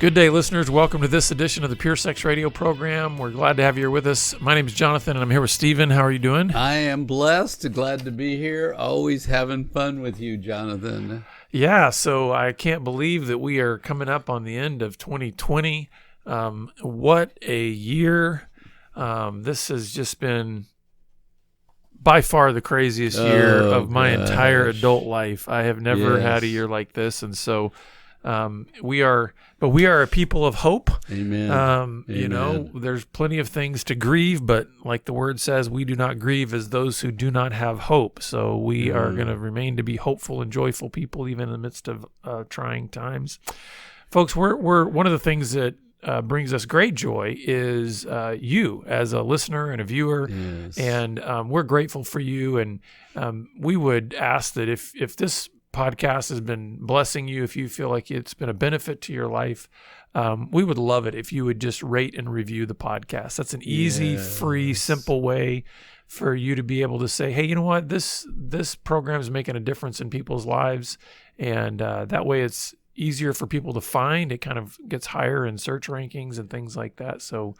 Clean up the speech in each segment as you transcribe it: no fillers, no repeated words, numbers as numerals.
Good day, listeners. Welcome to this edition of the Pure Sex Radio program. We're glad to have you here with us. My name is Jonathan, and I'm here with Stephen. How are you doing? I am blessed. Glad to be here. Always having fun with you, Jonathan. Yeah, so I can't believe that we are coming up on the end of 2020. What a year. This has just been by far the craziest year of my entire adult life. I have never had a year like this, and so we are a people of hope. Amen. You know, there's plenty of things to grieve, but like the word says, we do not grieve as those who do not have hope. So we are going to remain to be hopeful and joyful people, even in the midst of trying times. Folks, we're one of the things that brings us great joy is you as a listener and a viewer. Yes. And we're grateful for you. And we would ask that if this podcast has been blessing you, if you feel like it's been a benefit to your life, we would love it if you would just rate and review the podcast. That's an easy, free, simple way for you to be able to say, hey, you know what, this program is making a difference in people's lives, and that way it's easier for people to find. It kind of gets higher in search rankings and things like that. So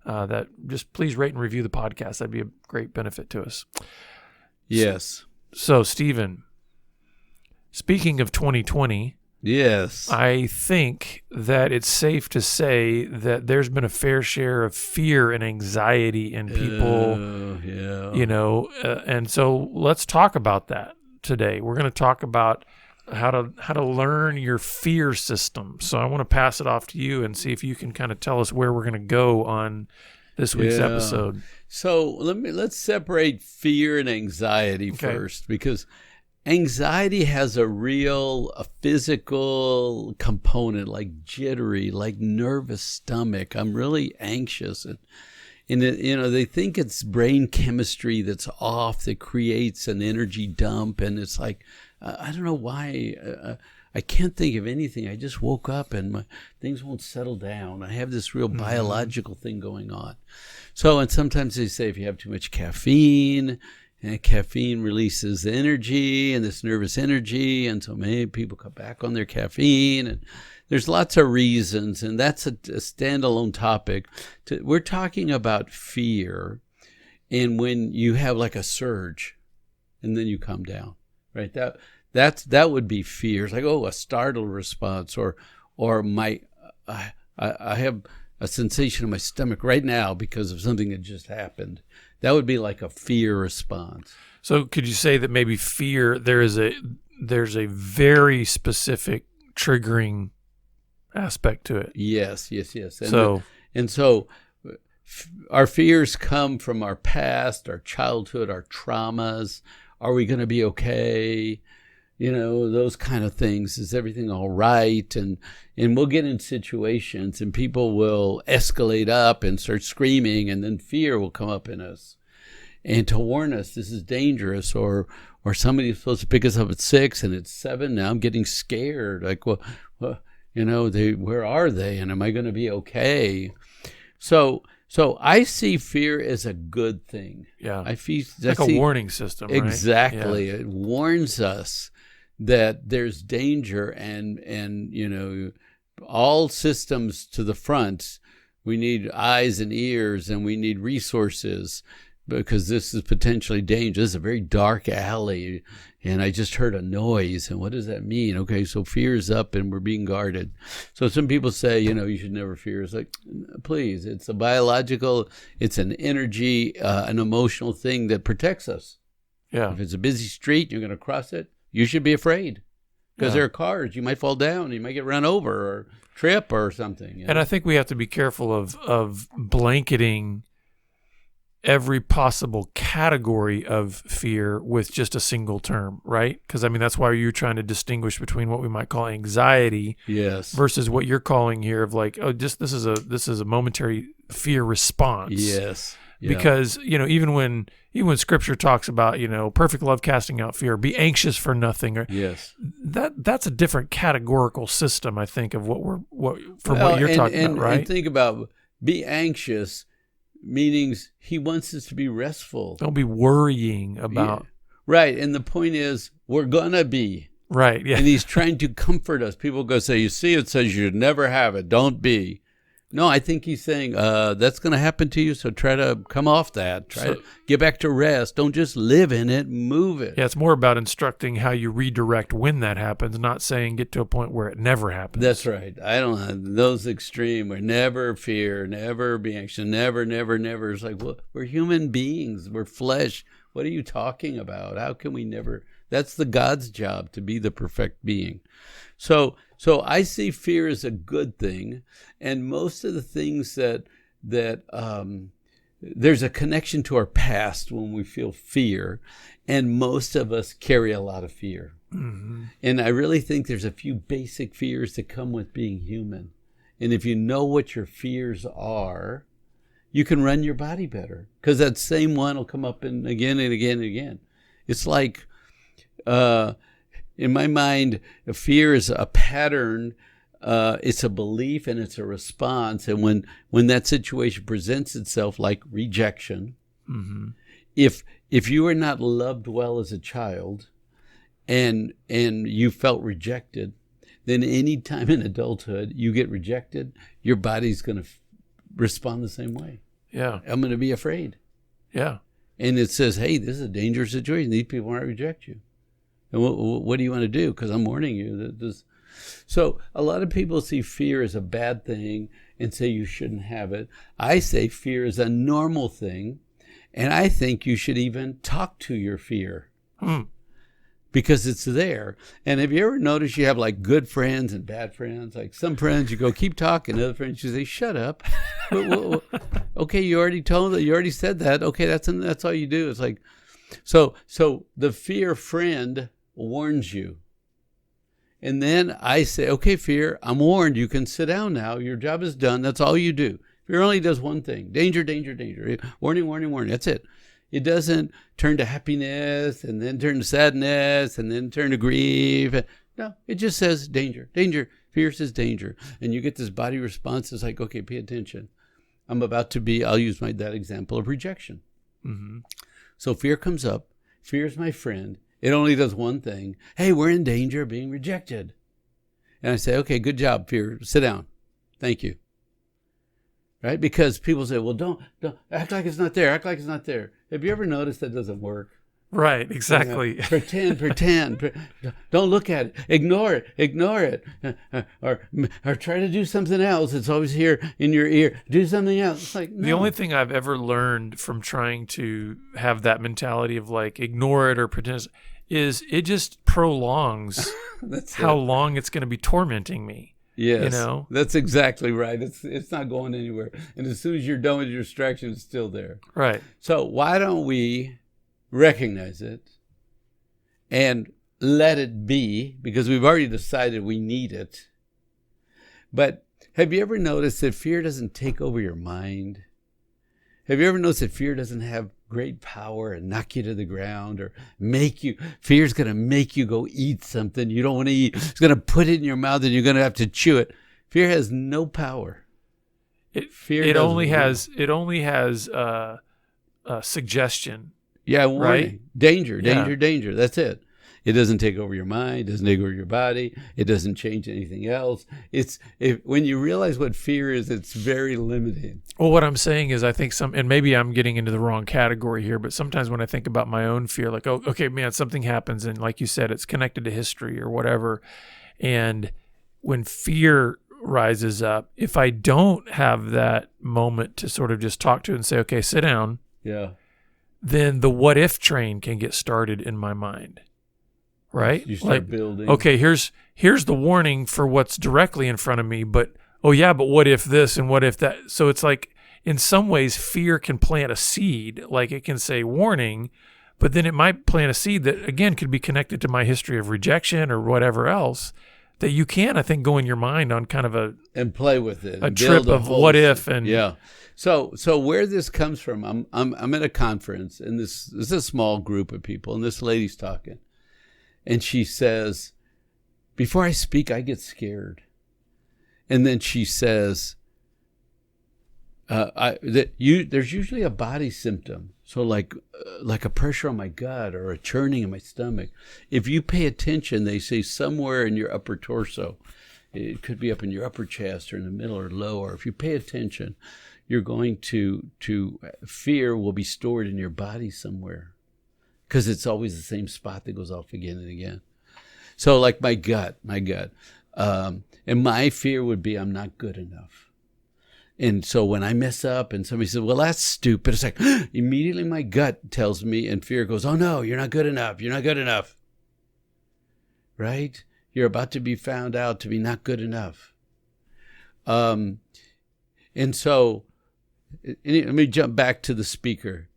that just please rate and review the podcast. That'd be a great benefit to us. Yes. So Stephen, speaking of 2020, yes, I think that it's safe to say that there's been a fair share of fear and anxiety in people, you know, and so let's talk about that today. We're going to talk about how to learn your fear system. So I want to pass it off to you and see if you can kind of tell us where we're going to go on this week's episode. So let's separate fear and anxiety first, because anxiety has a physical component, like jittery, like nervous stomach. I'm really anxious. And they think it's brain chemistry that's off that creates an energy dump. And it's like, I don't know why. I can't think of anything. I just woke up and things won't settle down. I have this real biological thing going on. So, and sometimes they say if you have too much caffeine, and caffeine releases energy and this nervous energy, and so many people cut back on their caffeine. And there's lots of reasons, and that's a standalone topic. We're talking about fear, and when you have like a surge, and then you come down, right? That would be fear. It's like, a startle response, or I have a sensation in my stomach right now because of something that just happened. That would be like a fear response. So could you say that maybe fear, there's a very specific triggering aspect to it? Yes. And so our fears come from our past, our childhood, our traumas. Are we going to be okay? You know, those kind of things. Is everything all right? And we'll get in situations and people will escalate up and start screaming, and then fear will come up in us. And to warn us, this is dangerous, or somebody's supposed to pick us up at 6 and it's 7. Now I'm getting scared. Like, well, where are they? And am I going to be okay? So I see fear as a good thing. Yeah. I see a warning system, right? Exactly. Yeah. It warns us that there's danger, and all systems to the front. We need eyes and ears, and we need resources, because this is potentially dangerous. This is a very dark alley, and I just heard a noise. And what does that mean? Okay, so fear is up, and we're being guarded. So some people say, you should never fear. It's like, please, it's a biological, it's an energy, an emotional thing that protects us. Yeah. If it's a busy street, you're going to cross it, you should be afraid, because there are cars. You might fall down, you might get run over or trip or something. And I think we have to be careful of blanketing every possible category of fear with just a single term, right? Because that's why you're trying to distinguish between what we might call anxiety, versus what you're calling here of like, this is a momentary fear response. Yes. Yeah. Because even when Scripture talks about perfect love casting out fear, be anxious for nothing, or that's a different categorical system, I think, of what you're talking about, right? And think about be anxious. Meanings he wants us to be restful. Don't be worrying about. Right. And the point is, we're going to be. Right. Yeah. And he's trying to comfort us. People go say, you see, it says you should never have it. Don't be. No, I think he's saying that's going to happen to you. So try to come off that. Try to get back to rest. Don't just live in it. Move it. Yeah, it's more about instructing how you redirect when that happens, not saying get to a point where it never happens. That's right. I don't know. Those extreme where never fear, never be anxious, never, never, never. It's like, well, we're human beings. We're flesh. What are you talking about? How can we never? That's the God's job, to be the perfect being. So I see fear as a good thing, and most of the things that there's a connection to our past when we feel fear, and most of us carry a lot of fear. Mm-hmm. And I really think there's a few basic fears that come with being human. And if you know what your fears are, you can run your body better, because that same one will come up and again and again and again. It's like, in my mind, fear is a pattern. It's a belief and it's a response. And when that situation presents itself, like rejection, mm-hmm. if you were not loved well as a child, and you felt rejected, then any time in adulthood you get rejected, your body's going to respond the same way. Yeah, I'm going to be afraid. Yeah, and it says, hey, this is a dangerous situation. These people might reject you. And what do you want to do? Because I'm warning you that this. So a lot of people see fear as a bad thing and say you shouldn't have it. I say fear is a normal thing, and I think you should even talk to your fear because it's there. And have you ever noticed you have like good friends and bad friends? Like some friends you go, keep talking. Other friends you say, shut up. Okay, you already told that. You already said that. Okay, that's all you do. It's like, so the fear friend warns you. And then I say, okay, fear, I'm warned. You can sit down now. Your job is done. That's all you do. Fear only does one thing. Danger, danger, danger. Warning, warning, warning. That's it. It doesn't turn to happiness and then turn to sadness and then turn to grief. No, it just says danger, danger. Fear says danger. And you get this body response. It's like, okay, pay attention. I'm about to be, I'll use that example of rejection. Mm-hmm. So fear comes up. Fear is my friend. It only does one thing. Hey, we're in danger of being rejected. And I say, okay, good job, fear. Sit down. Thank you. Right? Because people say, well, don't act like it's not there. Act like it's not there. Have you ever noticed that doesn't work? Right, exactly. Pretend. Don't look at it. Ignore it. Or try to do something else. It's always here in your ear. Do something else. It's like, no. The only thing I've ever learned from trying to have that mentality of like ignore it or pretend is it just prolongs how long it's going to be tormenting me. Yes, you know? That's exactly right. It's not going anywhere. And as soon as you're done with your distraction, it's still there. Right. So why don't we recognize it and let it be, because we've already decided we need it. But have you ever noticed that fear doesn't take over your mind? Have you ever noticed that fear doesn't have great power and knock you to the ground or fear's going to make you go eat something you don't want to eat. It's going to put it in your mouth and you're going to have to chew it. Fear has no power. It only has suggestion. Yeah, warning. Right? Danger. That's it. It doesn't take over your mind. It doesn't take over your body. It doesn't change anything else. When you realize what fear is, it's very limiting. Well, what I'm saying is I think and maybe I'm getting into the wrong category here, but sometimes when I think about my own fear, like, oh, okay, man, something happens. And like you said, it's connected to history or whatever. And when fear rises up, if I don't have that moment to sort of just talk to it and say, okay, sit down. Yeah. Then the what if train can get started in my mind. Right? You start building. Okay, here's the warning for what's directly in front of me, but what if this and what if that? So it's like in some ways fear can plant a seed, like it can say warning, but then it might plant a seed that again could be connected to my history of rejection or whatever else that you can, I think, go in your mind on kind of and play with it. A trip of what if and yeah. So where this comes from, I'm at a conference and this is a small group of people and this lady's talking. And she says, before I speak, I get scared. And then she says, There's usually a body symptom. So like a pressure on my gut or a churning in my stomach. If you pay attention, they say somewhere in your upper torso, it could be up in your upper chest or in the middle or lower. If you pay attention, you're going to fear will be stored in your body somewhere, because it's always the same spot that goes off again and again. So like my gut, and my fear would be I'm not good enough. And so when I mess up and somebody says, well, that's stupid, it's like immediately my gut tells me, and fear goes, oh no, you're not good enough. You're not good enough. Right? You're about to be found out to be not good enough. And so let me jump back to the speaker.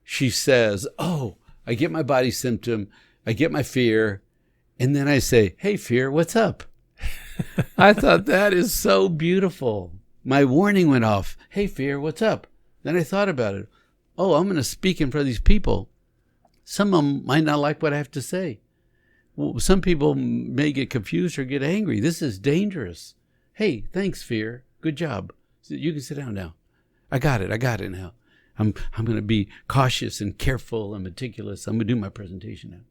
She says, oh, I get my body symptom, I get my fear, and then I say, hey, fear, what's up? I thought that is so beautiful. My warning went off. Hey, fear, what's up? Then I thought about it. Oh, I'm going to speak in front of these people. Some of them might not like what I have to say. Well, some people may get confused or get angry. This is dangerous. Hey, thanks, fear. Good job. You can sit down now. I got it now. I'm going to be cautious and careful and meticulous. I'm going to do my presentation now.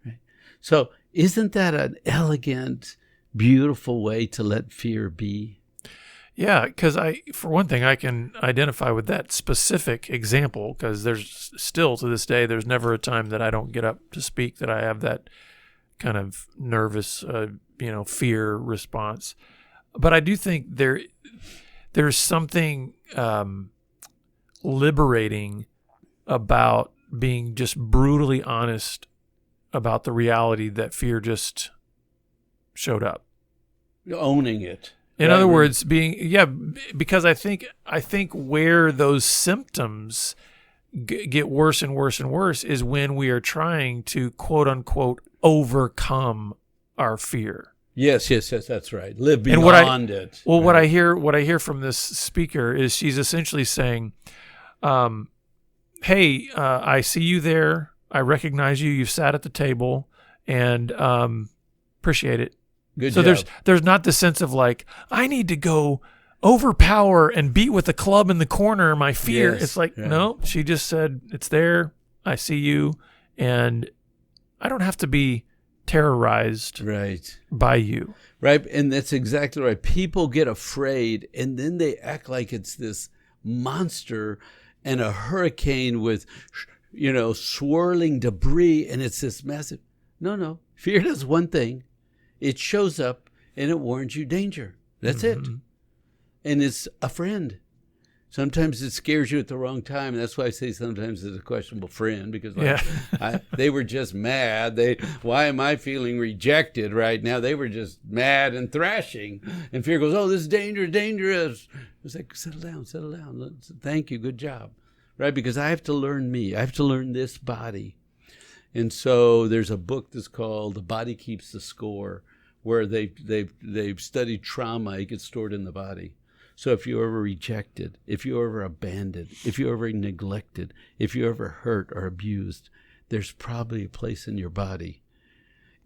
Right? So isn't that an elegant, beautiful way to let fear be? Yeah, because for one thing, I can identify with that specific example, because there's still to this day, there's never a time that I don't get up to speak that I have that kind of nervous, fear response. But I do think there's something liberating about being just brutally honest about the reality that fear just showed up. Owning it. In other words, because I think where those symptoms get worse and worse and worse is when we are trying to quote unquote overcome our fear. Yes, that's right. Live beyond it. Well, right. what I hear from this speaker is she's essentially saying, "Hey, I see you there. I recognize you. You've sat at the table, and appreciate it." Good so job. there's not the sense of like, I need to go overpower and beat with a club in the corner my fear. Yes, it's like, no, she just said, it's there. I see you. And I don't have to be terrorized by you. Right. And that's exactly right. People get afraid and then they act like it's this monster and a hurricane with, swirling debris. And it's this massive. No. Fear does one thing. It shows up and it warns you danger. That's it. And it's a friend. Sometimes it scares you at the wrong time. And that's why I say sometimes it's a questionable friend, because they were just mad. Why am I feeling rejected right now? They were just mad and thrashing. And fear goes, oh, this is dangerous. It's like, settle down. Thank you. Good job. Right? Because I have to learn me. I have to learn this body. And so there's a book that's called The Body Keeps the Score, where they've studied trauma. It gets stored in the body. So if you're ever rejected, if you're ever abandoned, if you're ever neglected, if you're ever hurt or abused, there's probably a place in your body.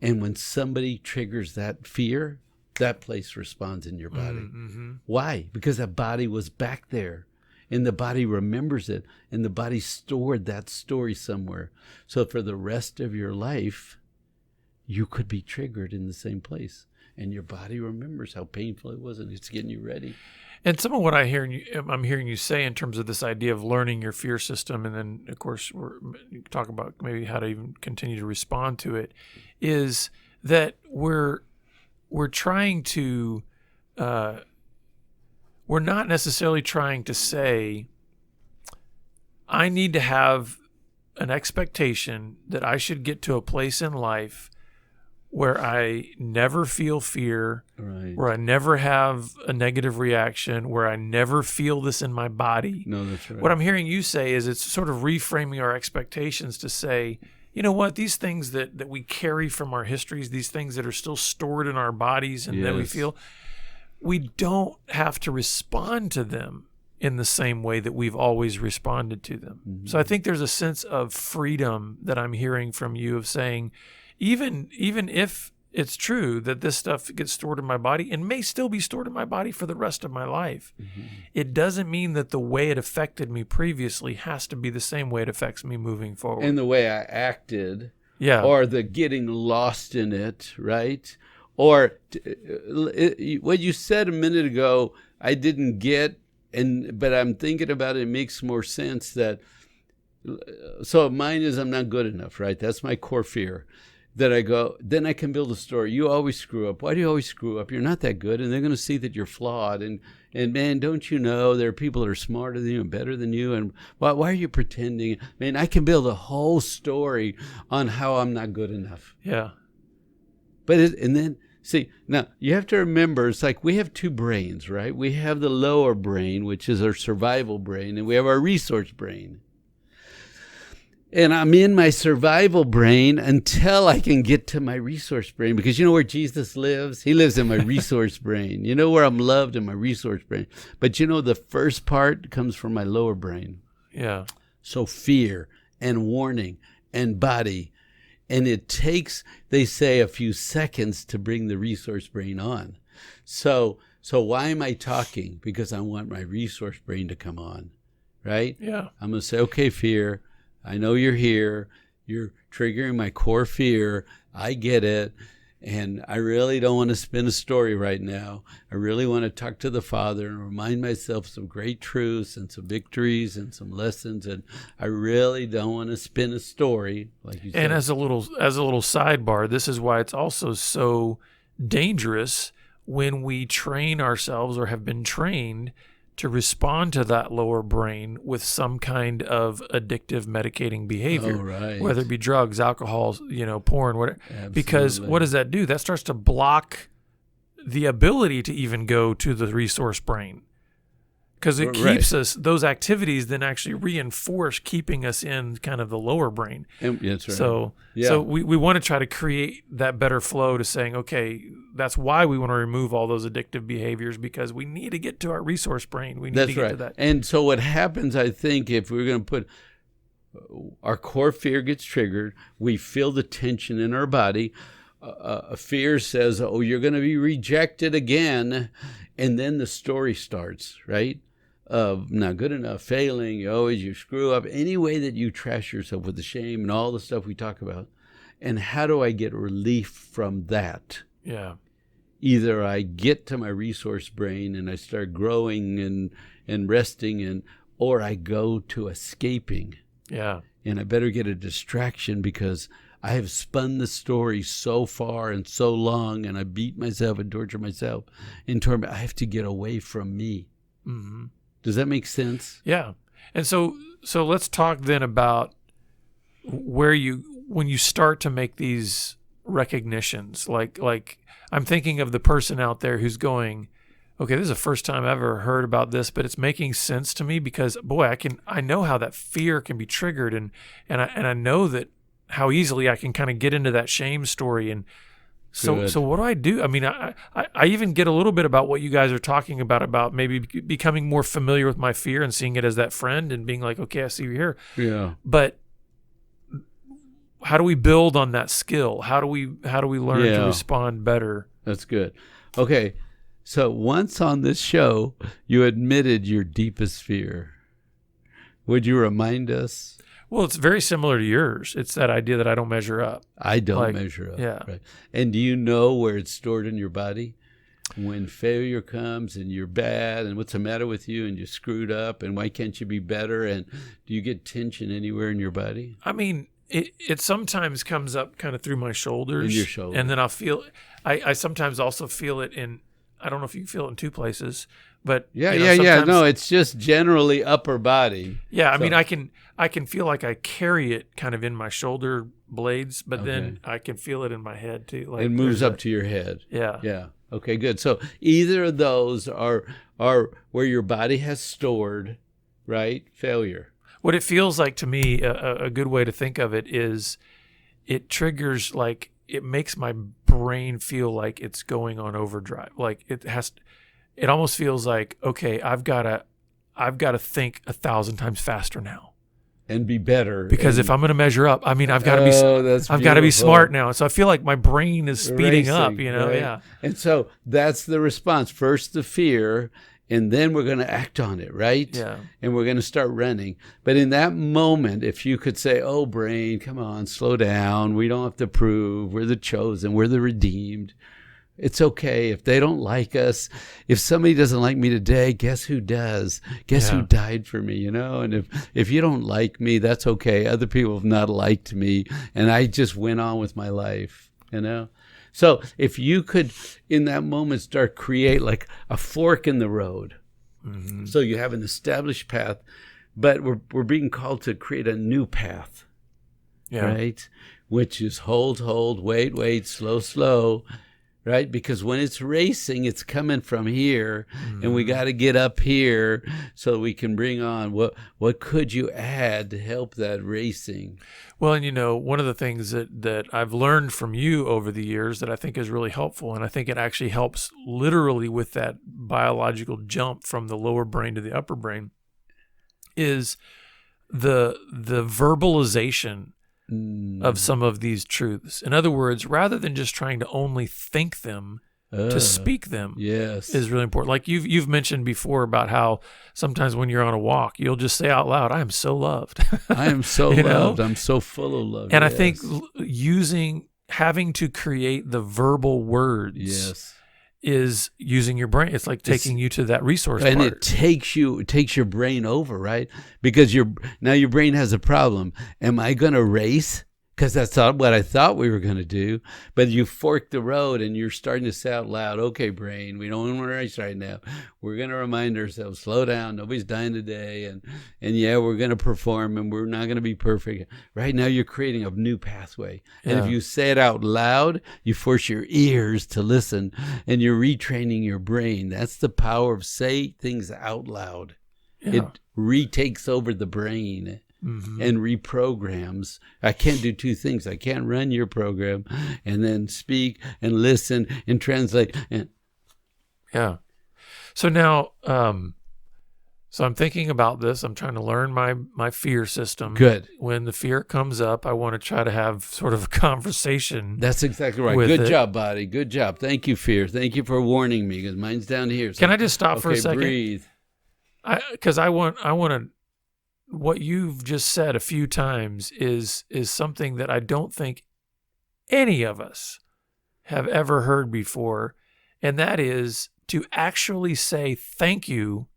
And when somebody triggers that fear, that place responds in your body. Mm-hmm. Why? Because that body was back there. And the body remembers it, and the body stored that story somewhere. So for the rest of your life, you could be triggered in the same place, and your body remembers how painful it was, and it's getting you ready. And some of what I'm hearing you say in terms of this idea of learning your fear system, and then of course you talk about maybe how to even continue to respond to it, is that we're trying to. We're not necessarily trying to say, I need to have an expectation that I should get to a place in life where I never feel fear, where I never have a negative reaction, where I never feel this in my body. No, that's right. What I'm hearing you say is it's sort of reframing our expectations to say, you know what, these things that we carry from our histories, these things that are still stored in our bodies and that we feel, we don't have to respond to them in the same way that we've always responded to them. Mm-hmm. So I think there's a sense of freedom that I'm hearing from you of saying, even if it's true that this stuff gets stored in my body and may still be stored in my body for the rest of my life. Mm-hmm. It doesn't mean that the way it affected me previously has to be the same way it affects me moving forward. And the way I acted, yeah, or the getting lost in it, right? Or what you said a minute ago, I didn't get, but I'm thinking about it. It makes more sense that. So mine is I'm not good enough, right? That's my core fear. That I go, then I can build a story. You always screw up. Why do you always screw up? You're not that good, and they're going to see that you're flawed. And man, don't you know there are people that are smarter than you and better than you? And why are you pretending? Man, I can build a whole story on how I'm not good enough. Yeah. But and then see, now you have to remember, it's like we have two brains, right? We have the lower brain, which is our survival brain, and we have our resource brain. And I'm in my survival brain until I can get to my resource brain. Because you know where Jesus lives? He lives in my resource brain. You know where I'm loved? In my resource brain. But you know the first part comes from my lower brain. Yeah. So fear and warning and body. And it takes, they say, a few seconds to bring the resource brain on. So why am I talking? Because I want my resource brain to come on. Right? Yeah. I'm going to say, okay, fear. I know you're here. You're triggering my core fear. I get it. And I really don't want to spin a story right now. I really want to talk to the Father and remind myself some great truths and some victories and some lessons. And I really don't want to spin a story, like you said. And as a little sidebar, this is why it's also so dangerous when we train ourselves or have been trained to respond to that lower brain with some kind of addictive medicating behavior, right. Whether it be drugs, alcohol, porn, whatever. Absolutely. Because what does that do? That starts to block the ability to even go to the resource brain. Because it keeps us, those activities then actually reinforce keeping us in kind of the lower brain. That's right. So we want to try to create that better flow to saying, okay, that's why we want to remove all those addictive behaviors, because we need to get to our resource brain. We need to get to that. And so what happens, I think, if we're going to put our core fear gets triggered, we feel the tension in our body. Fear says, oh, you're going to be rejected again. And then the story starts, right? Of not good enough, failing, you screw up, any way that you trash yourself with the shame and all the stuff we talk about. And how do I get relief from that? Yeah. Either I get to my resource brain and I start growing and resting, or I go to escaping. Yeah. And I better get a distraction because I have spun the story so far and so long, and I beat myself and torture myself. I have to get away from me. Mm-hmm. Does that make sense? Yeah. And so let's talk then about when you start to make these recognitions, like I'm thinking of the person out there who's going, okay, this is the first time I've ever heard about this, but it's making sense to me because, boy, I know how that fear can be triggered, and I know that how easily I can kind of get into that shame story. And so what do I do? I mean, I even get a little bit about what you guys are talking about maybe becoming more familiar with my fear and seeing it as that friend and being like, okay, I see you here. Yeah. But how do we build on that skill? How do we learn to respond better? That's good. Okay. So once on this show, you admitted your deepest fear. Would you remind us? Well, it's very similar to yours. It's that idea that I don't measure up. I don't measure up. Yeah. Right. And do you know where it's stored in your body? When failure comes and you're bad and what's the matter with you and you screwed up and why can't you be better? And do you get tension anywhere in your body? I mean, it sometimes comes up kind of through my shoulders. In your shoulders. And then I'll feel I sometimes also feel it in, I don't know if you feel it in two places, but yeah. No, it's just generally upper body. Yeah, I mean, I can feel like I carry it kind of in my shoulder blades, but then I can feel it in my head too. Like it moves up to your head. Yeah. Yeah. Okay, good. So either of those are where your body has stored, right? Failure. What it feels like to me, a good way to think of it is it triggers, like it makes my brain feel like it's going on overdrive. Like it almost feels like, okay, I've got to think 1,000 times faster now. and be better. Because if I'm going to measure up, I mean, I've got to be smart now. So I feel like my brain is speeding up, you know? Right? Yeah. And so that's the response. First the fear, and then we're going to act on it, right? Yeah. And we're going to start running. But in that moment, if you could say, oh, brain, come on, slow down. We don't have to prove. We're the chosen. We're the redeemed. It's okay if they don't like us. If somebody doesn't like me today, guess who does? Guess who died for me, you know? And if you don't like me, that's okay. Other people have not liked me, and I just went on with my life, you know? So if you could, in that moment, start create like a fork in the road. Mm-hmm. So you have an established path, but we're being called to create a new path, right? Which is hold, wait, slow, right? Because when it's racing, it's coming from here, and we got to get up here so we can bring on what could you add to help that racing? Well, and you know, one of the things that I've learned from you over the years that I think is really helpful, and I think it actually helps literally with that biological jump from the lower brain to the upper brain, is the verbalization of some of these truths. In other words, rather than just trying to only think them, to speak them is really important. Like you've mentioned before about how sometimes when you're on a walk, you'll just say out loud, I am so loved. I am so loved. I'm so full of love. And I think having to create the verbal words is using your brain. It's like taking you to that resource and part. It takes your brain over, right? Because your brain has a problem. Am I going to race? Because that's not what I thought we were going to do. But you fork the road and you're starting to say out loud, okay, brain, we don't want to race right now. We're going to remind ourselves, slow down. Nobody's dying today. And yeah, we're going to perform and we're not going to be perfect. Right now you're creating a new pathway. And if you say it out loud, you force your ears to listen and you're retraining your brain. That's the power of say things out loud. It retakes over the brain. Mm-hmm. And reprograms. I can't do two things. I can't run your program and then speak and listen and translate. So now, so I'm thinking about this. I'm trying to learn my fear system. Good. When the fear comes up, I want to try to have sort of a conversation. That's exactly right. Good job, buddy. Good job. Thank you, fear. Thank you for warning me because mine's down here. So, can I just stop for a second? Breathe. Because I want to. What you've just said a few times is something that I don't think any of us have ever heard before, and that is to actually say thank you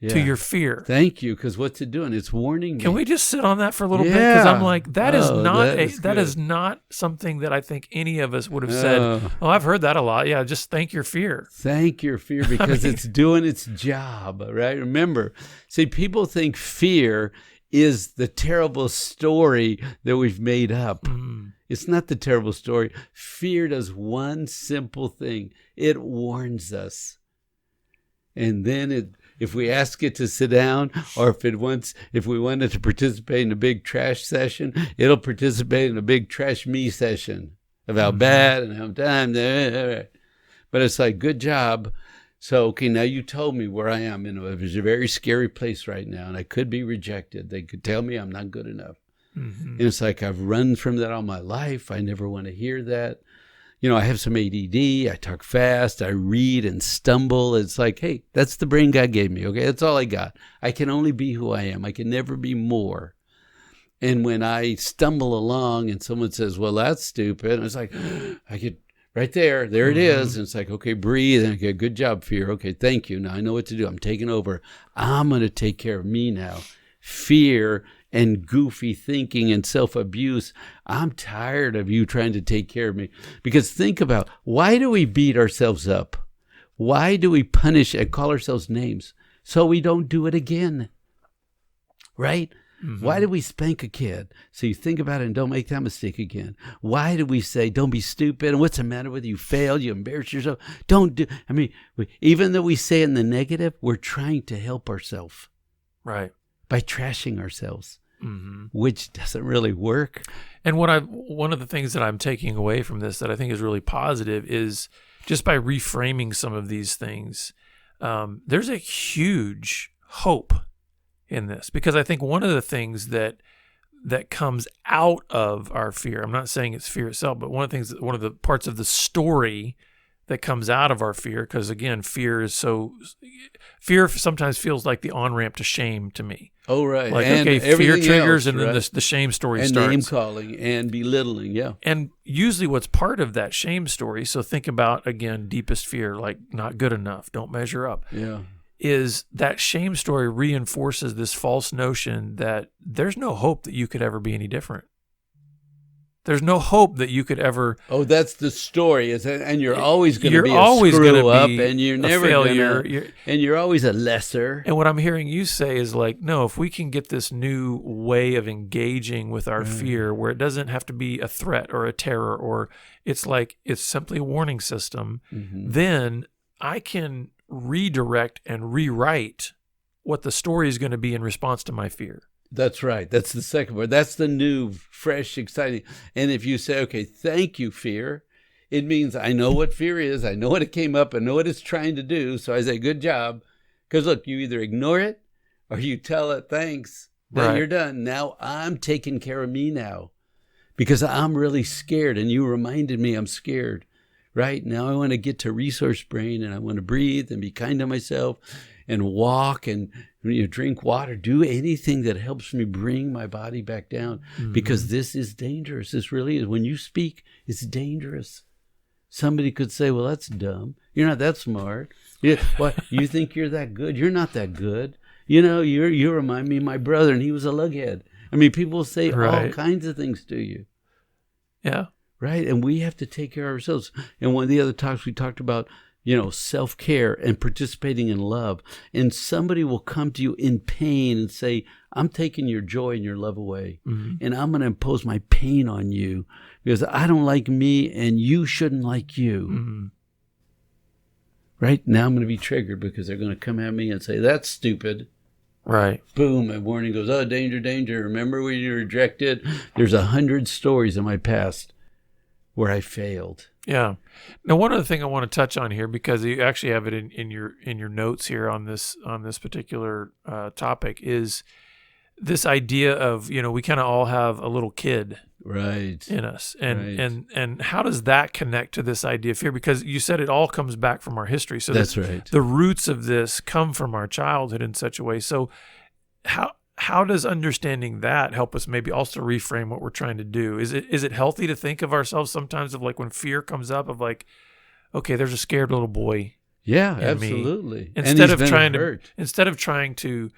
to your fear. Thank you, because what's it doing? It's warning me. Can we just sit on that for a little bit? Because I'm like, that is not something that I think any of us would have said. Oh, I've heard that a lot. Yeah, just thank your fear. Thank your fear because it's doing its job, right? Remember, see, people think fear is the terrible story that we've made up. It's not the terrible story. Fear does one simple thing. It warns us. And then if we ask it to sit down, or if we want it to participate in a big trash session, it'll participate in a big trash me session of how bad and how time. But it's like, good job. So, okay, now you told me where I am. It's a very scary place right now, and I could be rejected. They could tell me I'm not good enough. And it's like I've run from that all my life. I never want to hear that. You know, I have some ADD, I talk fast, I read and stumble. It's like, hey, that's the brain God gave me, okay? That's all I got. I can only be who I am. I can never be more. And when I stumble along and someone says, well, that's stupid, and it's like, I could, right there it is. And it's like, okay, breathe. And okay, good job, fear. Okay, thank you. Now I know what to do. I'm taking over. I'm going to take care of me now. Fear and goofy thinking and self-abuse. I'm tired of you trying to take care of me. Because think about, why do we beat ourselves up? Why do we punish and call ourselves names? So we don't do it again. Right? Why do we spank a kid? So you think about it and don't make that mistake again. Why do we say, don't be stupid? And what's the matter with you? You failed. You embarrassed yourself. Even though we say it in the negative, we're trying to help ourselves. Right. By trashing ourselves, which doesn't really work. And one of the things that I'm taking away from this that I think is really positive is just by reframing some of these things, there's a huge hope in this, because I think one of the things that comes out of our fear, I'm not saying it's fear itself, but one of the parts of the story that comes out of our fear, because again, fear sometimes feels like the on-ramp to shame to me. Oh, right. Like, and okay, fear triggers, else, and then the shame story and starts. And name-calling and belittling, yeah. And usually what's part of that shame story, so think about, again, deepest fear, like not good enough, don't measure up. Yeah. Is that shame story reinforces this false notion that there's no hope that you could ever be any different. There's no hope that you could ever. Oh, that's the story, and you're always going to be always a screw gonna up, be and you're never a failure. And you're always a lesser. And what I'm hearing you say is like, no, if we can get this new way of engaging with our fear, where it doesn't have to be a threat or a terror, or it's simply a warning system, then I can redirect and rewrite what the story is going to be in response to my fear. That's right. That's the second word. That's the new, fresh, exciting. And if you say, okay, thank you, fear, it means I know what fear is. I know what it came up. I know what it's trying to do. So I say, good job. Because look, you either ignore it or you tell it, thanks. Then you're done. Now I'm taking care of me now because I'm really scared. And you reminded me I'm scared. Right? Now I want to get to resource brain, and I want to breathe and be kind to myself and walk and drink water, do anything that helps me bring my body back down, because this is dangerous. This really is. When you speak, it's dangerous. Somebody could say, well, that's dumb. You're not that smart. What? You think you're that good? You're not that good. You remind me of my brother, and he was a lughead. I mean, people say all kinds of things to you. Yeah. Right? And we have to take care of ourselves. And one of the other talks we talked about, self-care and participating in love. And somebody will come to you in pain and say, I'm taking your joy and your love away. And I'm going to impose my pain on you because I don't like me and you shouldn't like you. Right? Now I'm going to be triggered because they're going to come at me and say, that's stupid. Right. Boom. My warning goes, oh, danger, danger. Remember when you rejected? There's 100 stories in my past where I failed. Yeah. Now, one other thing I want to touch on here, because you actually have it in your notes here on this particular topic, is this idea of, we kind of all have a little kid in us. And how does that connect to this idea of fear? Because you said it all comes back from our history. So that's right. The roots of this come from our childhood in such a way. So how does understanding that help us maybe also reframe what we're trying to do? Is it healthy to think of ourselves sometimes of like when fear comes up of like, okay, there's a scared little boy. Yeah, absolutely. Instead of trying to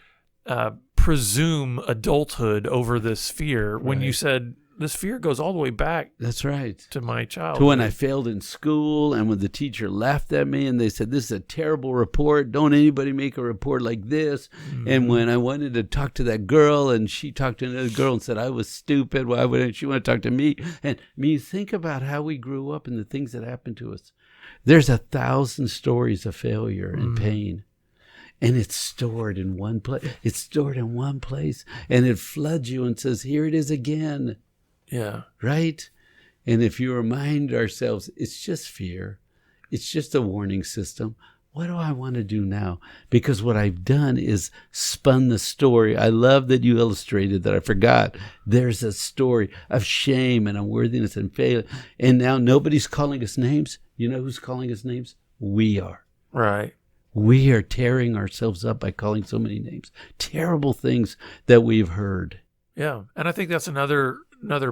presume adulthood over this fear, when you said this fear goes all the way back. That's right. To my childhood. To when I failed in school and when the teacher laughed at me and they said, this is a terrible report. Don't anybody make a report like this. And when I wanted to talk to that girl and she talked to another girl and said I was stupid, why wouldn't she want to talk to me? And think about how we grew up and the things that happened to us. There's 1,000 stories of failure and pain. And it's stored in one place. It's stored in one place. And it floods you and says, here it is again. Yeah. Right? And if you remind ourselves, it's just fear. It's just a warning system. What do I want to do now? Because what I've done is spun the story. I love that you illustrated that. I forgot. There's a story of shame and unworthiness and failure. And now nobody's calling us names. You know who's calling us names? We are. Right. We are tearing ourselves up by calling so many names. Terrible things that we've heard. Yeah. And I think that's another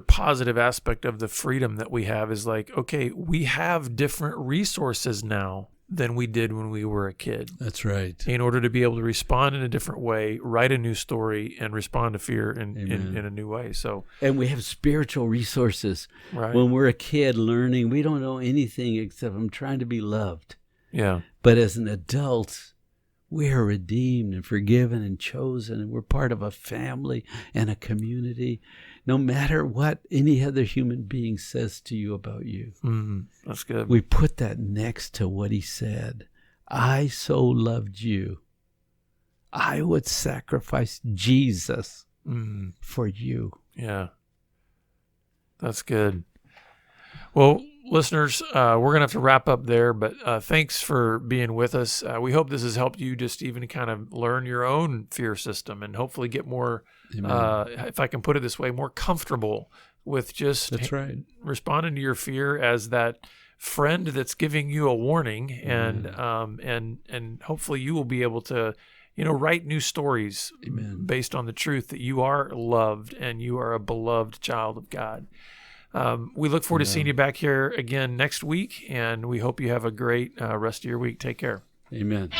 positive aspect of the freedom that we have is like, okay, we have different resources now than we did when we were a kid. That's right. In order to be able to respond in a different way, write a new story, and respond to fear in a new way. So, and we have spiritual resources. Right. When we're a kid learning, we don't know anything except I'm trying to be loved. Yeah. But as an adult, we are redeemed and forgiven and chosen, and we're part of a family and a community, no matter what any other human being says to you about you. That's good. We put that next to what he said. I so loved you. I would sacrifice Jesus for you. Yeah. That's good. Well, listeners, we're going to have to wrap up there, but thanks for being with us. We hope this has helped you just even kind of learn your own fear system and hopefully get more, if I can put it this way, more comfortable with just responding to your fear as that friend that's giving you a warning, and hopefully you will be able to, write new stories based on the truth that you are loved and you are a beloved child of God. We look forward to seeing you back here again next week, and we hope you have a great rest of your week. Take care. Amen.